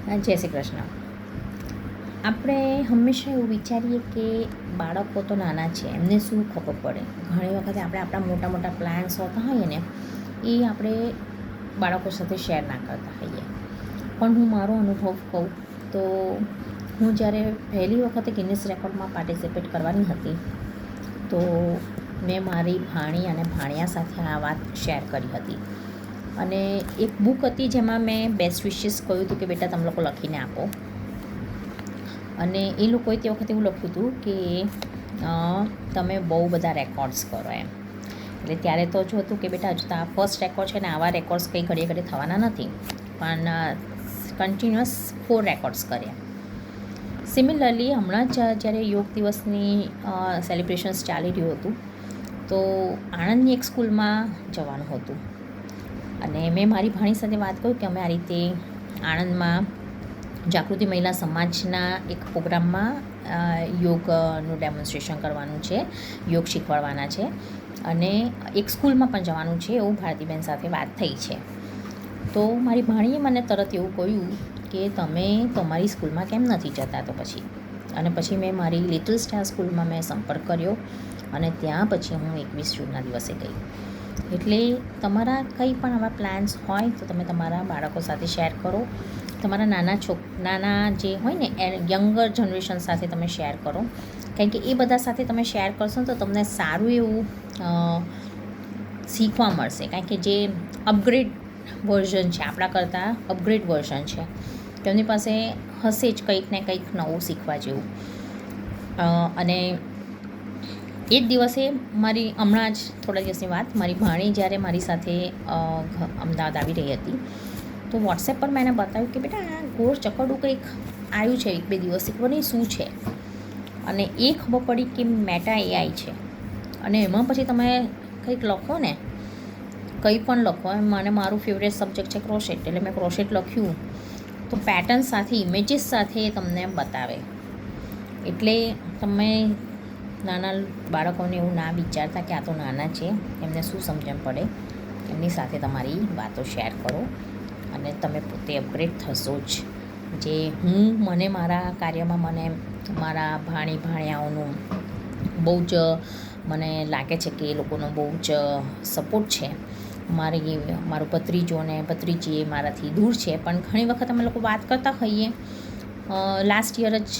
જય શ્રી કૃષ્ણ. આપણે હંમેશા એવું વિચારીએ કે બાળકો તો નાના છે, એમને શું ખબર પડે. ઘણી વખતે આપણે આપણા મોટા મોટા પ્લાન્સ હોતા હોઈએ ને, એ આપણે બાળકો સાથે શેર ના કરતા હોઈએ. પણ હું મારો અનુભવ કહું તો હું જ્યારે પહેલી વખતે ગિનિસ રેકોર્ડમાં પાર્ટિસિપેટ કરવાની હતી, તો મેં મારી ભાણી અને ભાણિયા સાથે આ વાત શેર કરી હતી. અને એક બુક હતી જેમાં મેં બેસ્ટ વિશિસ કહ્યું હતું કે બેટા તમે લોકો લખીને આપો. અને એ લોકોએ તે વખતે એવું લખ્યું હતું કે તમે બહુ બધા રેકોર્ડ્સ કરો એમ. એટલે ત્યારે તો જો હતું કે બેટા હજુ તો આ ફર્સ્ટ રેકોર્ડ છે ને, આવા રેકોર્ડ્સ કંઈ ઘડીએ ઘડીએ થવાના નથી, પણ કન્ટિન્યુઅસ 4 રેકોર્ડ્સ કર્યા. સિમિલરલી હમણાં જ જ્યારે યોગ દિવસની સેલિબ્રેશન્સ ચાલી રહ્યું હતું, તો આણંદની એક સ્કૂલમાં જવાનું હતું. અને મેં મારી ભાણી સાથે વાત કરી કે અમે આ રીતે આણંદમાં જાગૃતિ મહિલા સમાજના એક પ્રોગ્રામમાં યોગનું ડેમોન્સ્ટ્રેશન કરવાનું છે, યોગ શીખવાડવાના છે, અને એક સ્કૂલમાં પણ જવાનું છે, એવું ભારતીબેન સાથે વાત થઈ છે. તો મારી ભાણીએ મને તરત એવું કહ્યું કે તમે તમારી સ્કૂલમાં કેમ નથી જતા. તો પછી મેં મારી લિટલ સ્ટાર સ્કૂલમાં મેં સંપર્ક કર્યો અને ત્યાં પછી હું 21 જૂનના દિવસે ગઈ. એટલે તમારા કંઈ પણ આવા પ્લાન્સ હોય તો તમે તમારા બાળકો સાથે શેર કરો. તમારા નાના જે હોય ને યંગર જનરેશન સાથે તમે શેર કરો, કારણ કે એ બધા સાથે તમે શેર કરશો ને તો તમને સારું એવું શીખવા મળશે. કારણ કે જે અપગ્રેડ વર્ઝન છે, આપણા કરતાં અપગ્રેડ વર્ઝન છે, તેમની પાસે હશે જ કંઈક ને કંઈક નવું શીખવા જેવું. અને એ જ દિવસે હમણાં જ થોડા દિવસની વાત, મારી ભાણી જ્યારે મારી સાથે અમદાવાદ આવી રહી હતી, તો વોટ્સએપ પર મેં એને બતાવ્યું કે બેટા આ ગોળ ચકરડું કંઈક આવ્યું છે 1-2 દિવસથી, ખબર નહીં શું છે. અને એ ખબર પડી કે મેટા AI છે. અને એમાં પછી તમે કંઈક લખો ને, કંઈ પણ લખો. મને મારું ફેવરેટ સબ્જેક્ટ છે ક્રોશેટ, એટલે મેં ક્રોશેટ લખ્યું તો પેટર્ન સાથે, ઇમેજીસ સાથે તમને બતાવે. એટલે તમે નાના બાળકોને એવું ના વિચારતા કે આ તો નાના છે, એમને શું સમજણ પડે. એમની સાથે તમારી વાતો શેર કરો અને તમે પોતે અપગ્રેડ થશો જ. જે મને મારા કાર્યમાં મને મારા ભાણિયાઓનું બહુ જ મને લાગે છે કે એ લોકોનો બહુ જ સપોર્ટ છે. મારું ભત્રીજો અને ભત્રીજી એ મારાથી દૂર છે, પણ ઘણી વખત અમે લોકો વાત કરતા હોઈએ. લાસ્ટ યર જ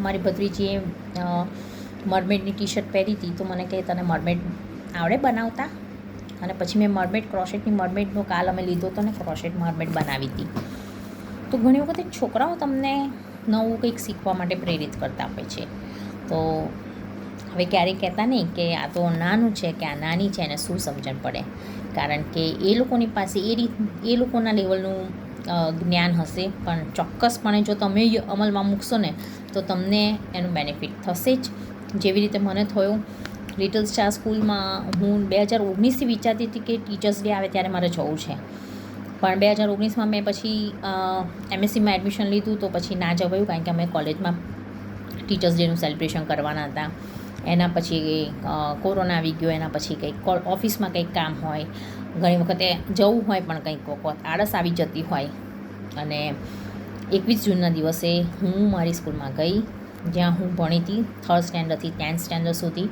મારી ભત્રીજીએ મરમેડની ટી શર્ટ પહેરી હતી, તો મને કહે તને મરમેડ આવડે બનાવતા. અને પછી મેં ક્રોશેટની મરમેડનો કાલ અમે લીધો હતો ને ક્રોશેટ મરમેડ બનાવી હતી. તો ઘણી વખત છોકરાઓ તમને નવું કંઈક શીખવા માટે પ્રેરિત કરતા હોય છે. તો હવે ક્યારેય કહેતા નહીં કે આ તો નાનું છે કે આ નાની છે, એને શું સમજણ પડે. કારણ કે એ લોકોની પાસે એ લોકોના લેવલનું જ્ઞાન હશે, પણ ચોક્કસપણે જો તમે અમલમાં મૂકશો ને તો તમને એનું બેનિફિટ થશે જ. જેવી રીતે મને થયો. લિટલ સ્ટાર સ્કૂલમાં હું 2019થી વિચારતી હતી કે ટીચર્સ ડે આવે ત્યારે મારે જવું છે, પણ 2019માં મેં પછી MSCમાં એડમિશન લીધું, તો પછી ના જવાયું. કારણ કે અમે કોલેજમાં ટીચર્સ ડેનું સેલિબ્રેશન કરવાના હતા. એના પછી કોરોના આવી ગયો, એના પછી કંઈક ઓફિસમાં કંઈક કામ હોય, ઘણી વખતે જવું હોય પણ કંઈક વખત આળસ આવી જતી હોય. અને 21 જૂનના દિવસે હું મારી સ્કૂલમાં ગઈ, જ્યાં હું ભણી હતી 3rd સ્ટેન્ડર્ડથી 10th સ્ટેન્ડર્ડ સુધી.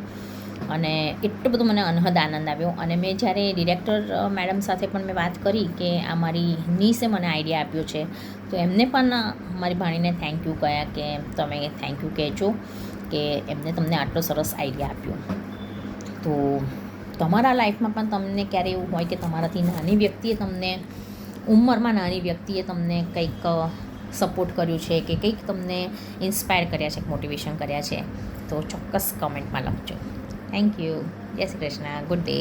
અને એટલો બધો મને અનહદ આનંદ આવ્યો. અને મેં જ્યારે ડિરેક્ટર મેડમ સાથે પણ મેં વાત કરી કે આ મારી નીસે મને આઈડિયા આપ્યો છે, તો એમને પણ મારી ભાણીને થેન્ક યુ કહ્યા કે તમે થેન્ક યુ કહેજો કે એમને તમને આટલો સરસ આઈડિયા આપ્યો. તો તમારા લાઈફમાં પણ તમને ક્યારે એવું હોય કે તમારાથી નાની વ્યક્તિએ તમને ઉંમરમાં નાની વ્યક્તિએ તમને કંઈક સપોર્ટ કર્યું છે કે કંઈક તમને ઇન્સ્પાયર કર્યા છે, મોટિવેશન કર્યા છે, તો ચોક્કસ કમેન્ટમાં લખજો. Thank you. જય શ્રી કૃષ્ણ. Good day.